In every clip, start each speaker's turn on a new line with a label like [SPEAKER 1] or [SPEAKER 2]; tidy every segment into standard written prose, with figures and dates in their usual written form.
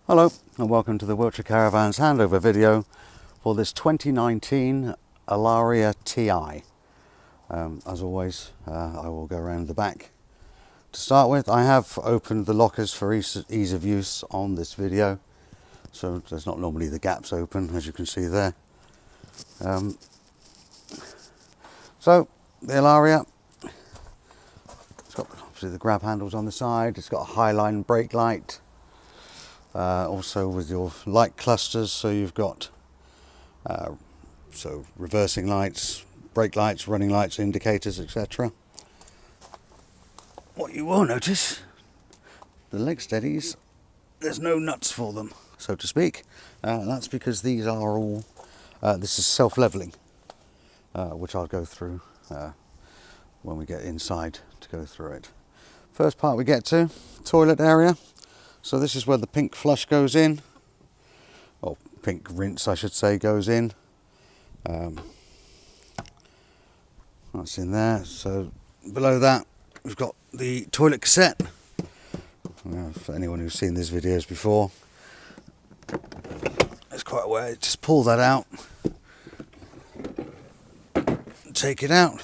[SPEAKER 1] Hello and welcome to the Wiltshire Caravans handover video for this 2019 Alaria TI. As always, I will go around the back. To start with, I have opened the lockers for ease of use on this video, so there's not normally the gaps open, as you can see there. So the Alaria, it's got obviously the grab handles on the side, it's got a Highline brake light. Also with your light clusters, so you've got reversing lights, brake lights, running lights, indicators, etc. What you will notice, the leg steadies, there's no nuts for them, so to speak. That's because these are all, this is self-leveling, which I'll go through when we get inside to go through it. First part we get to, toilet area. So this is where the pink flush goes in, or pink rinse I should say goes in. That's in there. So below that we've got the toilet cassette. For anyone who's seen these videos before, it's quite a way. Just pull that out, take it out.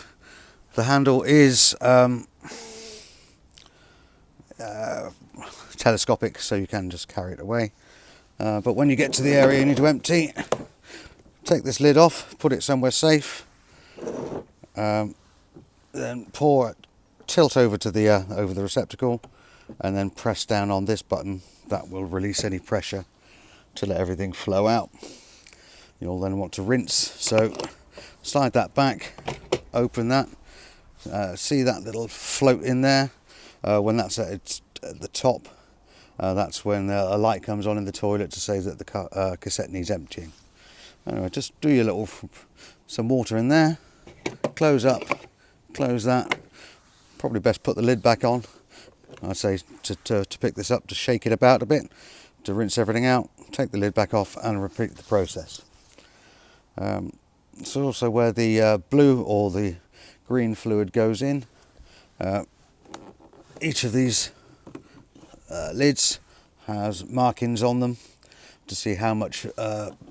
[SPEAKER 1] The handle is telescopic, so you can just carry it away, but when you get to the area you need to empty, take this lid off, put it somewhere safe, then tilt over to the over the receptacle, and then press down on this button. That will release any pressure to let everything flow out. You'll then want to rinse, so slide that back, open that, see that little float in there. When that's at the top, that's when a light comes on in the toilet to say that the cassette needs emptying. Anyway, just do your little, some water in there, close up, close that. Probably best put the lid back on. I'd say to pick this up, to shake it about a bit, to rinse everything out, take the lid back off and repeat the process. It's also where the blue or the green fluid goes in. Each of these lids has markings on them to see how much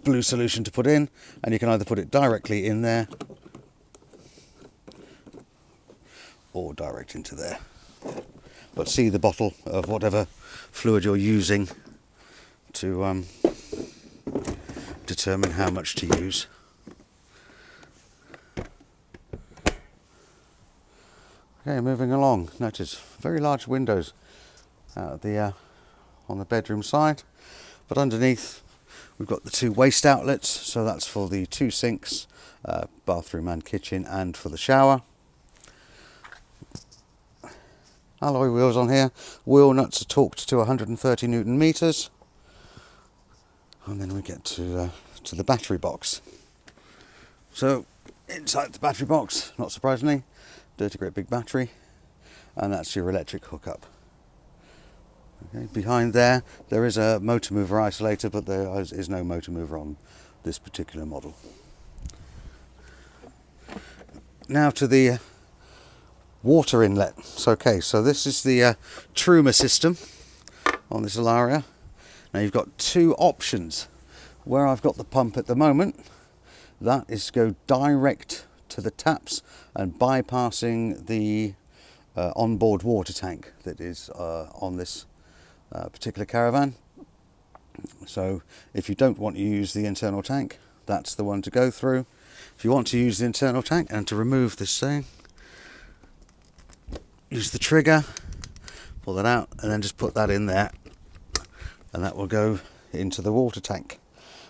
[SPEAKER 1] blue solution to put in, and you can either put it directly in there or direct into there. But see the bottle of whatever fluid you're using to determine how much to use. Okay, moving along. Notice very large windows out the on the bedroom side, but underneath we've got the two waste outlets, so that's for the two sinks, bathroom and kitchen, and for the shower. Alloy wheels on here. Wheel nuts are torqued to 130 Newton meters, and then we get to the battery box. So inside the battery box, not surprisingly, dirty great big battery, and that's your electric hookup. Okay, behind there is a motor mover isolator, but there is no motor mover on this particular model. Now to the water inlet. Okay, so this is the Truma system on this Alaria. Now you've got two options. Where I've got the pump at the moment, that is to go direct to the taps and bypassing the onboard water tank that is on this particular caravan. So if you don't want to use the internal tank, that's the one to go through. If you want to use the internal tank and to remove this thing, use the trigger, pull that out, and then just put that in there, and that will go into the water tank.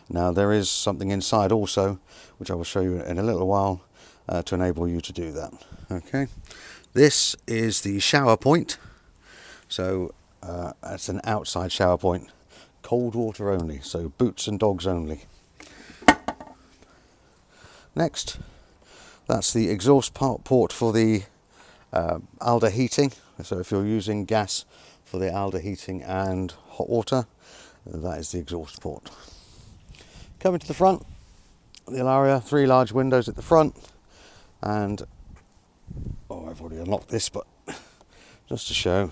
[SPEAKER 1] Now there is something inside also, which I will show you in a little while, to enable you to do that. Okay, this is the shower point. So it's an outside shower point, cold water only, so boots and dogs only. Next, that's the exhaust port for the alder heating. So if you're using gas for the alder heating and hot water, that is the exhaust port. Coming to the front, the Alaria, three large windows at the front, and I've already unlocked this, but just to show,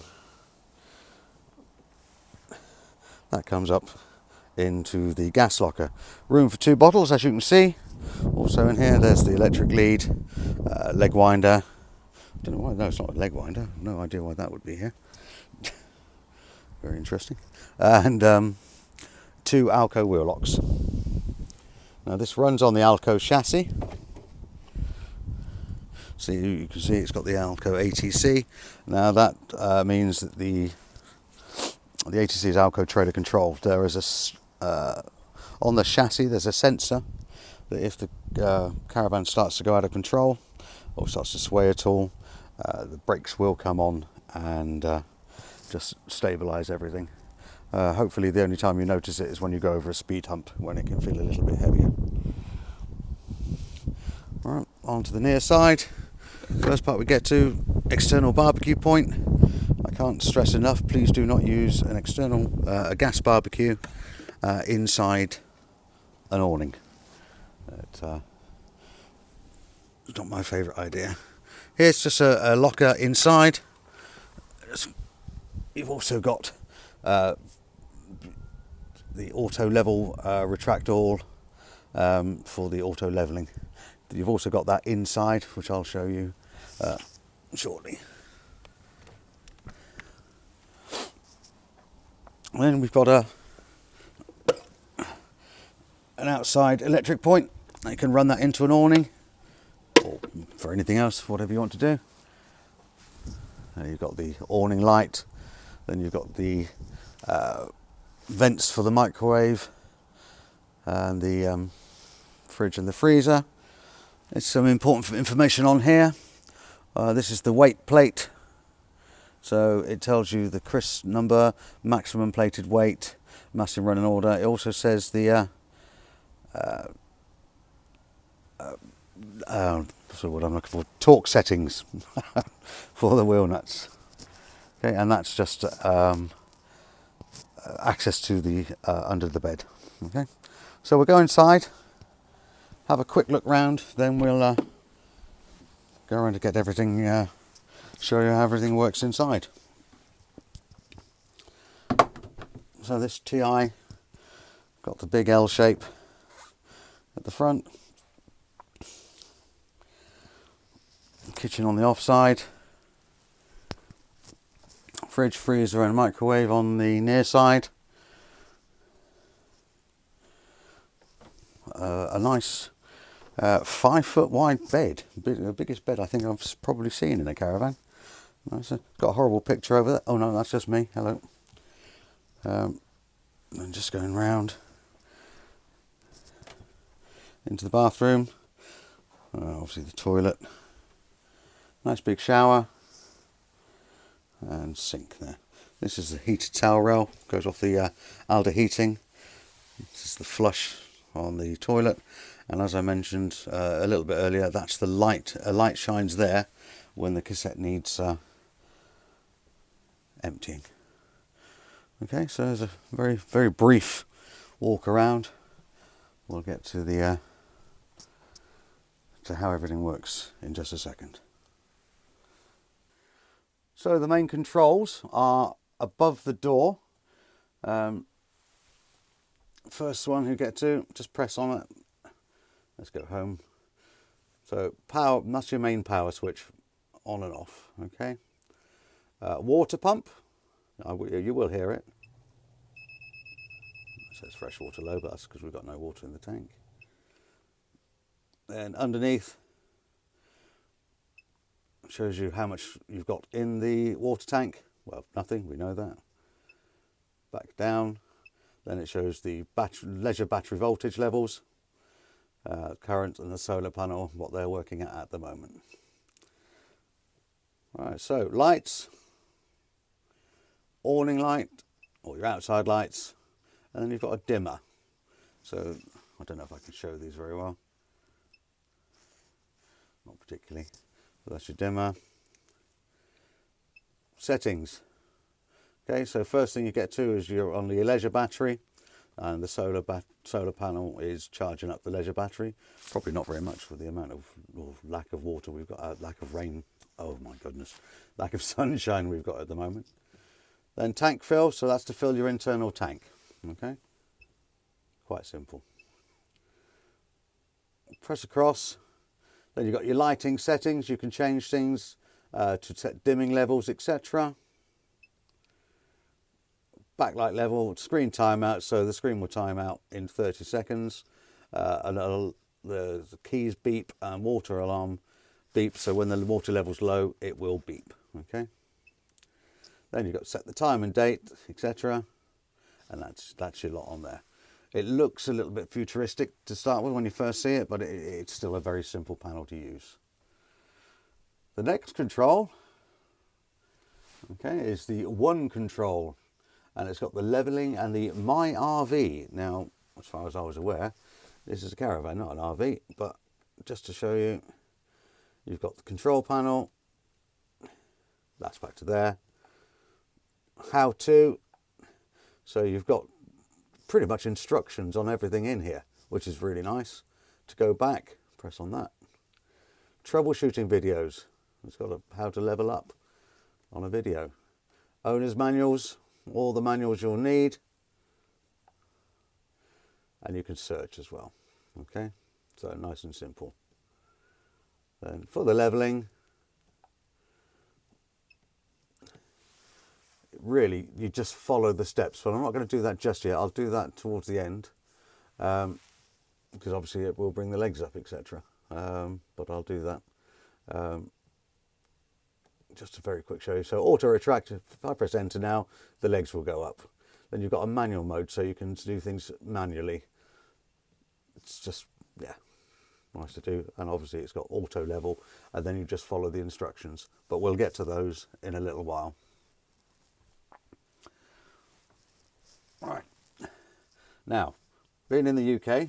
[SPEAKER 1] that comes up into the gas locker. Room for 2 bottles, as you can see. Also in here, there's the electric lead, leg winder. I don't know why, no, it's not a leg winder. No idea why that would be here. Very interesting. And 2 Alco wheel locks. Now this runs on the Alco chassis. So you can see it's got the Alco ATC. Now that means that the ATC is Alco trailer controlled. There is on the chassis there's a sensor that if the caravan starts to go out of control or starts to sway at all, the brakes will come on and just stabilise everything. Hopefully the only time you notice it is when you go over a speed hump, when it can feel a little bit heavier. Alright, on to the near side. First part we get to, external barbecue point. I can't stress enough, please do not use an external a gas barbecue inside an awning. It's not my favourite idea. Here's just a locker inside. You've also got the auto level retract all for the auto leveling. You've also got that inside, which I'll show you shortly. And then we've got an outside electric point. You can run that into an awning or for anything else, whatever you want to do. You've got the awning light, then you've got the vents for the microwave and the fridge and the freezer. There's some important information on here. This is the weight plate, so it tells you the CRIS number, maximum plated weight, massive running order. It also says the so what I'm looking for, torque settings for the wheel nuts. Okay, and that's just access to the under the bed. Okay, so we'll go inside, have a quick look round, then we'll go around to get everything, show you how everything works inside. So this TI got the big L shape at the front, kitchen on the off side, fridge, freezer and microwave on the near side. A nice 5 foot wide bed, the biggest bed I think I've probably seen in a caravan. Nice. Got a horrible picture over there. Oh no, that's just me. Hello. And just going round into the bathroom. Obviously the toilet. Nice big shower and sink there. This is the heated towel rail, goes off the Alder heating. This is the flush on the toilet, and as I mentioned a little bit earlier, that's the light. A light shines there when the cassette needs emptying. Okay, so there's a very brief walk around. We'll get to the to how everything works in just a second. So the main controls are above the door. First one you get to, just press on it. Let's go home. So power, that's your main power switch, on and off. Okay. Water pump, you will hear it. It says fresh water low, but that's because we've got no water in the tank. Then underneath shows you how much you've got in the water tank. Well, nothing, we know that. Back down, then it shows the leisure battery voltage levels, current and the solar panel, what they're working at the moment. Alright, so lights, awning light, or your outside lights, and then you've got a dimmer. So, I don't know if I can show these very well. Not particularly. So that's your dimmer. Settings. Okay, so first thing you get to is you're on the leisure battery, and the solar panel is charging up the leisure battery. Probably not very much for the amount of lack of water we've got, lack of rain. Oh my goodness, lack of sunshine we've got at the moment. Then tank fill, so that's to fill your internal tank. Okay, quite simple. Press across. Then you've got your lighting settings. You can change things to set dimming levels, etc. Backlight level, screen timeout, so the screen will time out in 30 seconds. And the keys beep and water alarm beep, so when the water level's low, it will beep. Okay. Then you've got to set the time and date, etc. And that's your lot on there. It looks a little bit futuristic to start with when you first see it, but it's still a very simple panel to use. The next control, okay, is the one control, and it's got the leveling and the My RV. Now, as far as I was aware, this is a caravan, not an RV, but just to show you, you've got the control panel, that's back to there, how to, so you've got pretty much instructions on everything in here, which is really nice. To go back, press on that. Troubleshooting videos, it's got how to level up on a video. Owner's manuals, all the manuals you'll need, and you can search as well. Okay, so nice and simple. Then for the leveling, really you just follow the steps, but I'm not going to do that just yet. I'll do that towards the end, because obviously it will bring the legs up, etc. But I'll do that. Just a very quick show you. So auto retract, if I press enter now, the legs will go up. Then you've got a manual mode, so you can do things manually. It's just, yeah, nice to do. And obviously it's got auto level, and then you just follow the instructions. But we'll get to those in a little while. Right. Now, being in the UK,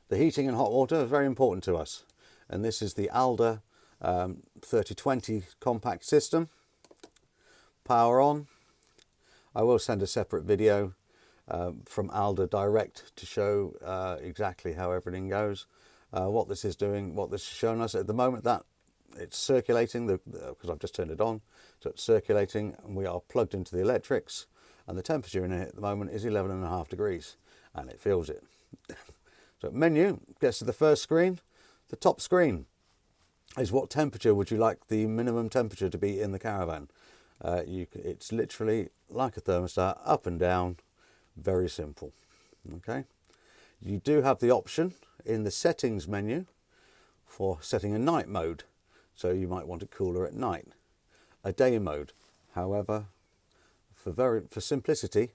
[SPEAKER 1] the heating and hot water are very important to us. And this is the Alder 3020 compact system. Power on. I will send a separate video from Alder direct to show exactly how everything goes. What this is doing, what this is showing us at the moment, that it's circulating, because I've just turned it on, so it's circulating, and we are plugged into the electrics, and the temperature in it at the moment is 11.5 degrees, and it feels it. So menu gets to the first screen. The top screen is what temperature would you like the minimum temperature to be in the caravan. It's literally like a thermostat, up and down, very simple. Okay, you do have the option in the settings menu for setting a night mode, so you might want it cooler at night. A day mode, however, for simplicity,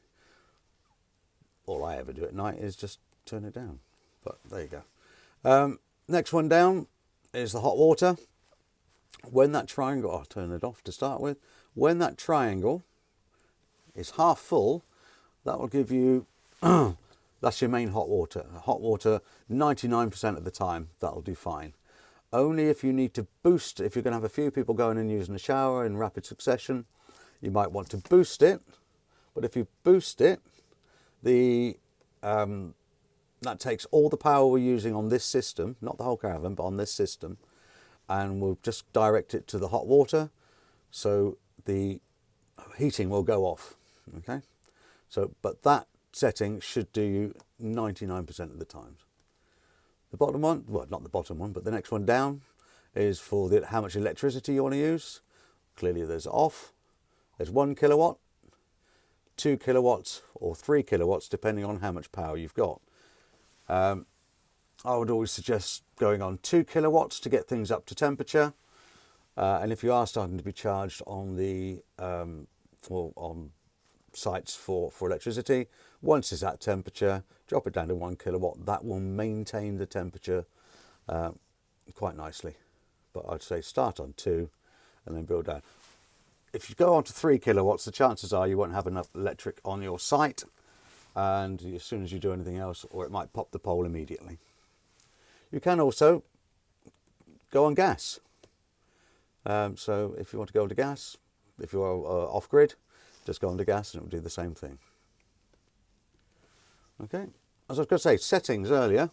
[SPEAKER 1] all I ever do at night is just turn it down. But there you go. Next one down is the hot water. When that triangle, I'll turn it off to start with. When that triangle is half full, that will give you, that's your main hot water. Hot water 99% of the time, that'll do fine. Only if you need to boost, if you're going to have a few people going and using the shower in rapid succession, you might want to boost it. But if you boost it, that takes all the power we're using on this system, not the whole caravan, but on this system, and we'll just direct it to the hot water, so the heating will go off. Okay, so but that setting should do you 99% of the times. The bottom one, well, not the bottom one, but the next one down is for how much electricity you want to use. Clearly there's off, there's 1 kilowatt, 2 kilowatts or 3 kilowatts, depending on how much power you've got. I would always suggest going on 2 kilowatts to get things up to temperature. And if you are starting to be charged on the on sites for electricity, once it's at temperature, drop it down to 1 kilowatt. That will maintain the temperature quite nicely. But I'd say start on 2 and then build down. If you go on to 3 kilowatts, the chances are you won't have enough electric on your site, and as soon as you do anything else, or it might pop the pole immediately. You can also go on gas. So if you want to go on to gas, if you're off grid, just go on to gas and it will do the same thing. Okay, as I was going to say, settings earlier.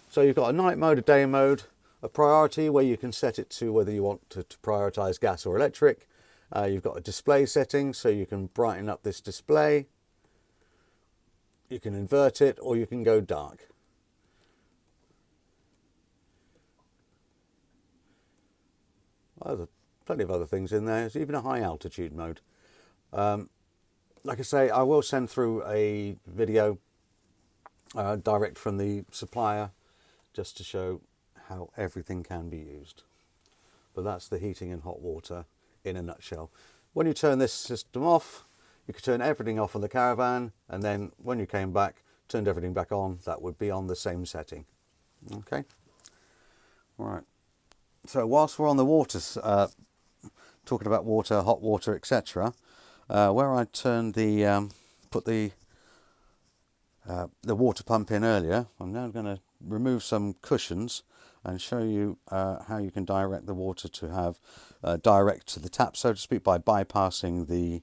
[SPEAKER 1] So you've got a night mode, a day mode, a priority where you can set it to whether you want to prioritize gas or electric. You've got a display setting, so you can brighten up this display. You can invert it or you can go dark. There's plenty of other things in there. There's even a high altitude mode. Like I say, I will send through a video direct from the supplier just to show how everything can be used. But that's the heating and hot water in a nutshell. When you turn this system off, you could turn everything off on the Caravan, and then when you came back, turned everything back on, that would be on the same setting. Okay. All right. So whilst we're on the water, talking about water, hot water, etc., where I turned the put the water pump in earlier, I'm now going to remove some cushions and show you how you can direct the water to have direct to the tap, so to speak, by bypassing the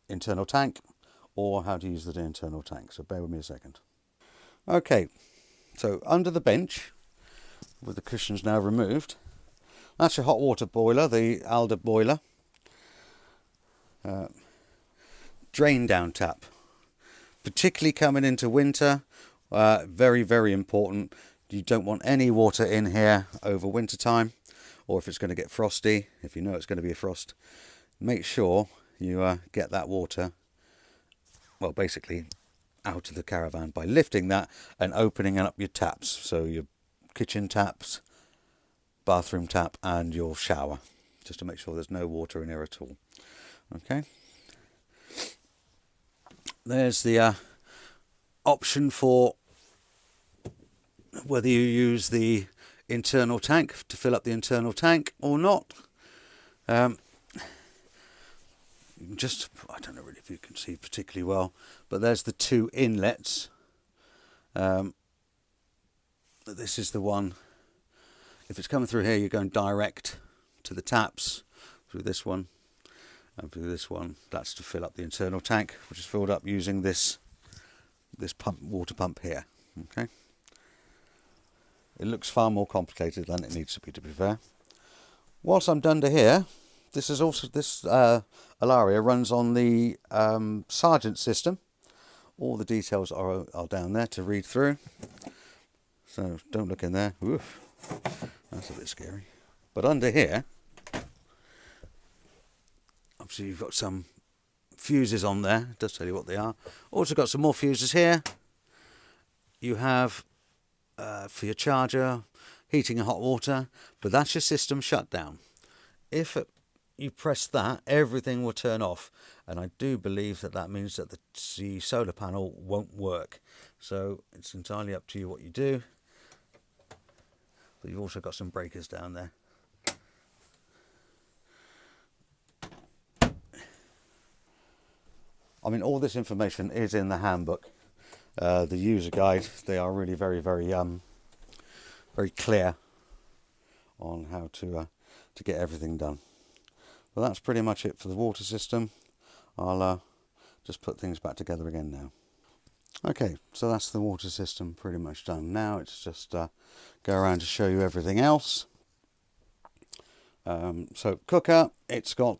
[SPEAKER 1] internal tank, or how to use the internal tank. So bear with me a second. Okay, so under the bench, with the cushions now removed, that's your hot water boiler, the Alder boiler. Drain down tap, particularly coming into winter, very, very important. You don't want any water in here over winter time, or if it's going to get frosty, if you know it's going to be a frost, make sure you get that water, well, basically out of the Caravan by lifting that and opening up your taps. So your kitchen taps, bathroom tap and your shower, just to make sure there's no water in here at all. Okay. There's the option for whether you use the internal tank to fill up the internal tank or not. Just, I don't know really if you can see particularly well, but there's the two inlets. This is the one. If it's coming through here, you're going direct to the taps through this one and through this one. That's to fill up the internal tank, which is filled up using this pump, water pump here. Okay. It looks far more complicated than it needs to be fair. Whilst I'm done to here, this is also Alaria runs on the Sargent system. All the details are down there to read through. So don't look in there. Oof, that's a bit scary. But under here, obviously you've got some fuses on there. It does tell you what they are. Also got some more fuses here. You have for your charger, heating and hot water, but that's your system shutdown. If you press that, everything will turn off, and I do believe that means that the solar panel won't work. So it's entirely up to you what you do. But you've also got some breakers down there. I mean, all this information is in the handbook, the user guide. They are really very, very, very clear on how to get everything done. Well, that's pretty much it for the water system. I'll just put things back together again now. Okay, so that's the water system pretty much done. Now it's just go around to show you everything else. So cooker, it's got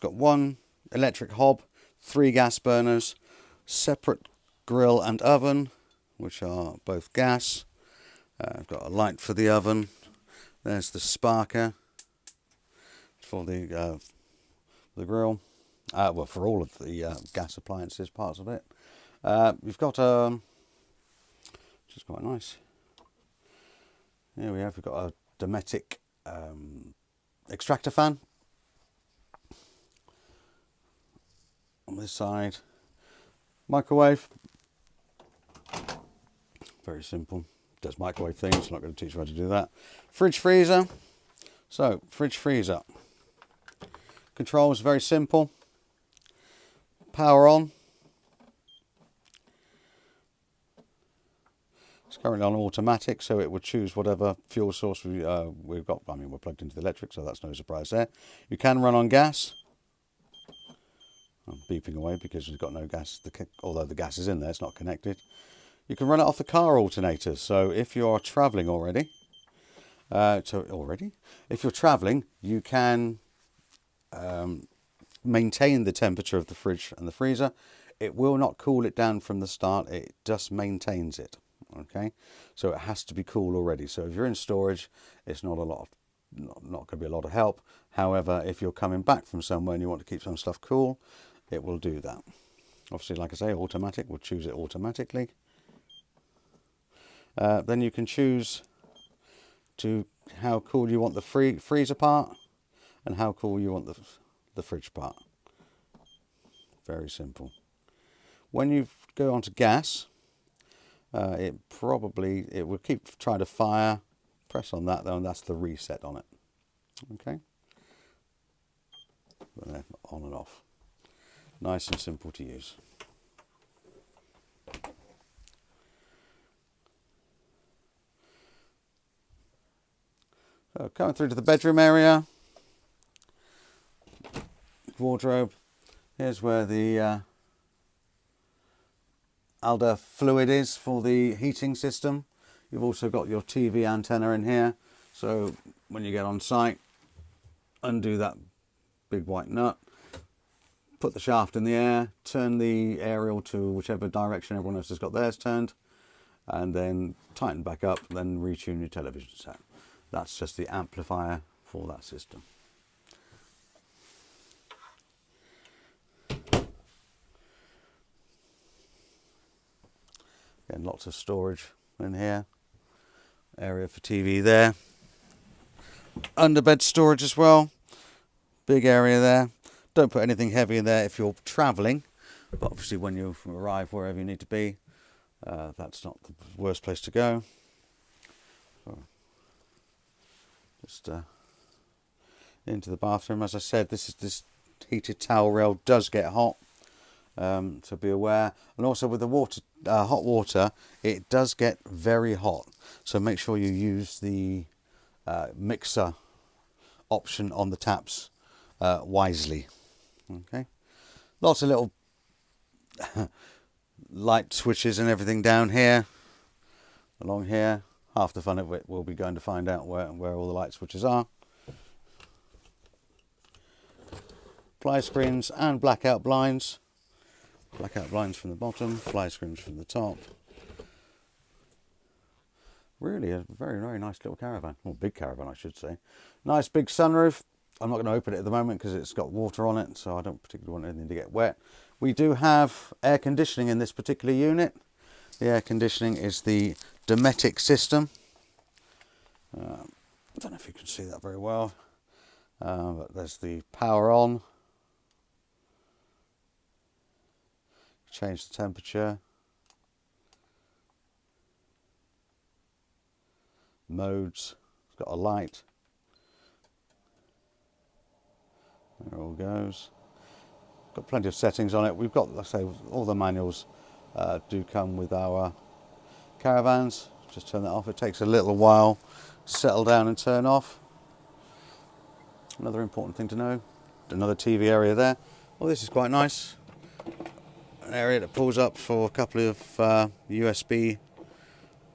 [SPEAKER 1] one electric hob, 3 gas burners, separate grill and oven, which are both gas. I've got a light for the oven. There's the sparker for the grill. Well, for all of the gas appliances, parts of it. We've got which is quite nice. Here we have. We've got a Dometic extractor fan on this side. Microwave. Very simple. Does microwave things. I'm not going to teach you how to do that. Fridge freezer. So fridge freezer. Controls very simple. Power on. It's currently on automatic, so it would choose whatever fuel source we've got. I mean, we're plugged into the electric, so that's no surprise there. You can run on gas. I'm beeping away because we've got no gas. Although the gas is in there, it's not connected. You can run it off the car alternators. So if you're travelling already, if you're travelling, you can maintain the temperature of the fridge and the freezer. It will not cool it down from the start, it just maintains it. Okay, so it has to be cool already. So if you're in storage, it's not going to be a lot of help. However, if you're coming back from somewhere and you want to keep some stuff cool, it will do that. Obviously, like I say, automatic, we'll choose it automatically. Then you can choose to how cool you want the freezer part and how cool you want the fridge part. Very simple. When you go onto gas, it will keep trying to fire. Press on that though, and that's the reset on it. Okay. On and off. Nice and simple to use. So coming through to the bedroom area, wardrobe. Here's where the Alder fluid is for the heating system. You've also got your TV antenna in here. So when you get on site, undo that big white nut, put the shaft in the air, turn the aerial to whichever direction everyone else has got theirs turned, and then tighten back up, then retune your television set. That's just the amplifier for that system. Again, lots of storage in here. Area for TV there. Underbed storage as well. Big area there. Don't put anything heavy in there if you're travelling, but obviously when you arrive wherever you need to be, that's not the worst place to go. So just into the bathroom. As I said, this heated towel rail does get hot, so be aware. And also with the water, hot water, it does get very hot. So make sure you use the mixer option on the taps wisely. Okay, lots of little light switches and everything down here, along here. Half the fun of it will be going to find out where all the light switches are. Fly screens and blackout blinds. Blackout blinds from the bottom, fly screens from the top. Really a very, very nice little caravan, or big caravan I should say. Nice big sunroof. I'm not going to open it at the moment because it's got water on it, so I don't particularly want anything to get wet. We do have air conditioning in this particular unit. The air conditioning is the Dometic system. I don't know if you can see that very well, but there's the power on. Change the temperature. Modes. It's got a light. There it all goes. Got plenty of settings on it. We've got, like I say, all the manuals do come with our caravans. Just turn that off. It takes a little while to settle down and turn off. Another important thing to know, another TV area there. Well, this is quite nice. An area that pulls up for a couple of USB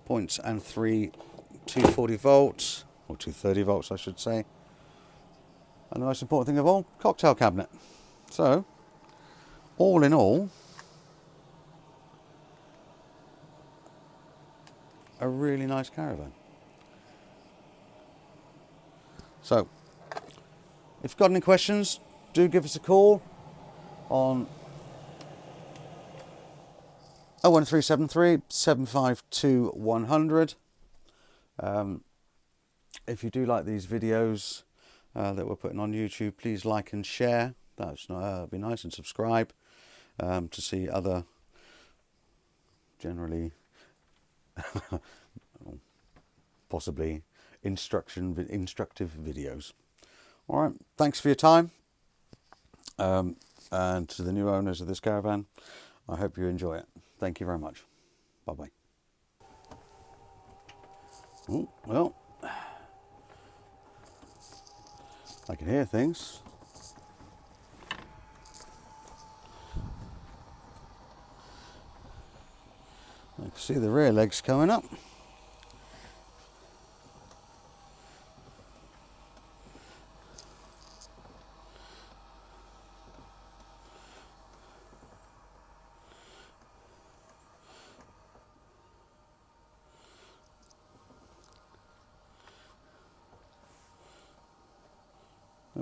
[SPEAKER 1] points and 3 240 volts, or 230 volts I should say. And the most important thing of all, cocktail cabinet. So, all in all, a really nice caravan. So, if you've got any questions, do give us a call on 01373 752 100. If you do like these videos that we're putting on YouTube, please like and share. That'd be nice, and subscribe to see other generally possibly instructive videos. All right, thanks for your time, and to the new owners of this caravan, I hope you enjoy it. Thank you very much. Bye bye. Oh, well, I can hear things. I can see the rear legs coming up.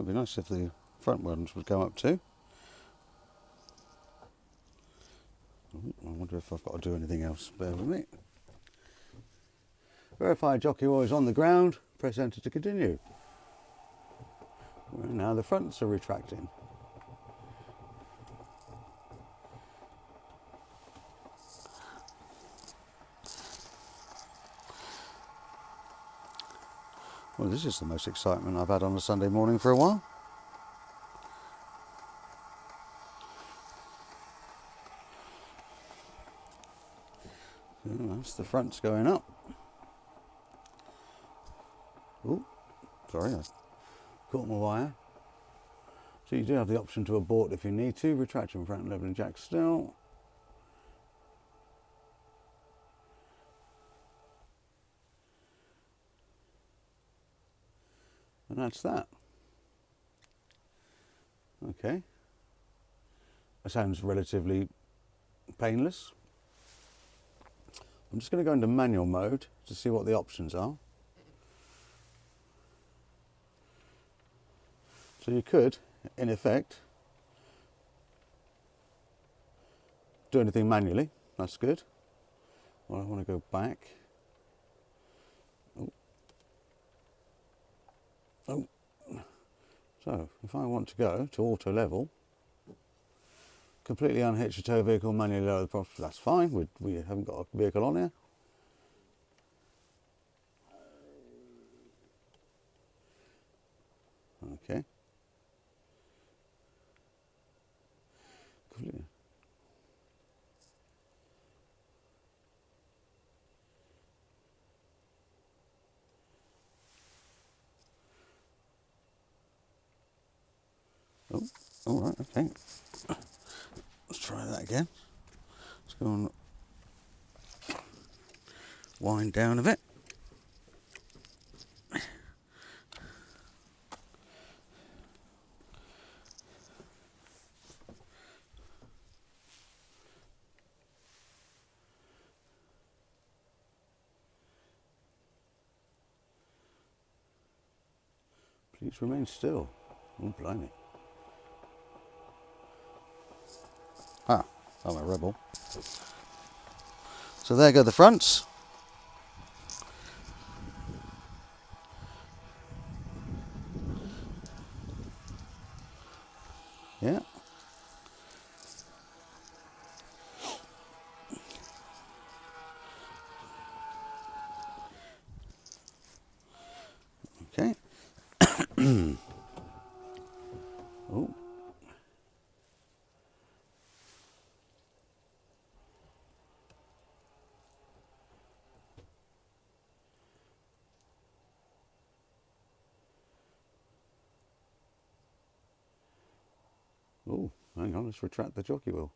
[SPEAKER 1] It'd be nice if the front ones would go up too. I wonder if I've got to do anything else. Bear with me. Verify jockey oil is on the ground. Press enter to continue. Well, now the fronts are retracting. Well, this is the most excitement I've had on a Sunday morning for a while. So that's the fronts going up. Oh, sorry, I caught my wire. So you do have the option to abort if you need to. Retraction front leveling jack still. And that's that. Okay. That sounds relatively painless. I'm just going to go into manual mode to see what the options are. So you could, in effect, do anything manually. That's good. Well, I want to go back. Oh. So if I want to go to auto level, completely unhitch the tow vehicle, manually lower the prop, that's fine. We haven't got a vehicle on here. Okay. Completely. Oh, all right, okay. Let's try that again. Let's go and wind down a bit. Please remain still. Oh, blimey. Ah, I'm a rebel. So there go the fronts. Yeah. Okay. Oh. Oh, hang on, let's retract the jockey wheel.